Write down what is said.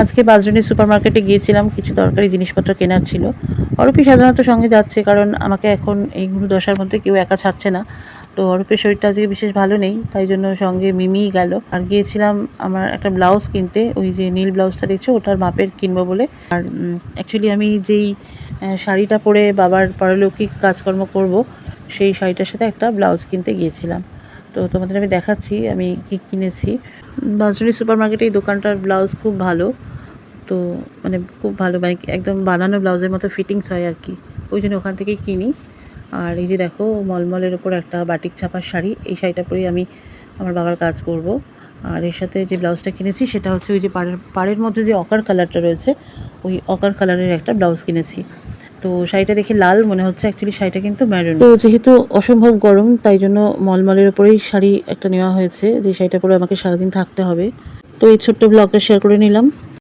আজকে বাজরানি সুপারমার্কেটে গিয়েছিলাম, কিছু দরকারি জিনিসপত্র কেনার ছিল। অরূপী সাধারণত সঙ্গে যাচ্ছে, কারণ আমাকে এখন এই গুরুদশার মধ্যে কেউ একা ছাড়ছে না। তো অরূপের শরীরটা আজকে বিশেষ ভালো নেই, তাই জন্য সঙ্গে মিমিই গেল। আর গিয়েছিলাম আমার একটা ব্লাউজ কিনতে, ওই যে নীল ব্লাউজটা দেখছো ওটার মাপের কিনবো বলে। আর অ্যাকচুয়ালি আমি যেই শাড়িটা পরে বাবার পারলৌকিক কাজকর্ম করব, সেই শাড়িটার সাথে একটা ব্লাউজ কিনতে গিয়েছিলাম। তো তোমাদের আমি দেখাচ্ছি আমি কি কিনেছি। বাজরানি সুপারমার্কেটে এই দোকানটার ব্লাউজ খুব ভালো। তো মানে খুব ভালো, মানে একদম বানানো ব্লাউজের মতো ফিটিংস হয় আর কি, ওই জন্য ওখান থেকেই কিনি। আর এই যে দেখো মলমলের ওপর একটা বাটিক ছাপার শাড়ি, এই শাড়িটা পরেই আমি আমার বাবার কাজ করব। আর এর সাথে যে ব্লাউজটা কিনেছি সেটা হচ্ছে ওই যে পাড়ের মধ্যে যে অকার কালারটা রয়েছে, ওই অকার কালারের একটা ব্লাউজ কিনেছি। তো শাড়িটা দেখে লাল মনে হচ্ছে, অ্যাকচুয়ালি শাড়িটা কিন্তু ম্যারুন। তো যেহেতু অসম্ভব গরম, তাই জন্য মলমলের ওপরেই শাড়ি একটা নেওয়া হয়েছে, যে শাড়িটা পরে আমাকে সারাদিন থাকতে হবে। তো এই ছোট্ট ব্লগটা শেয়ার করে নিলাম।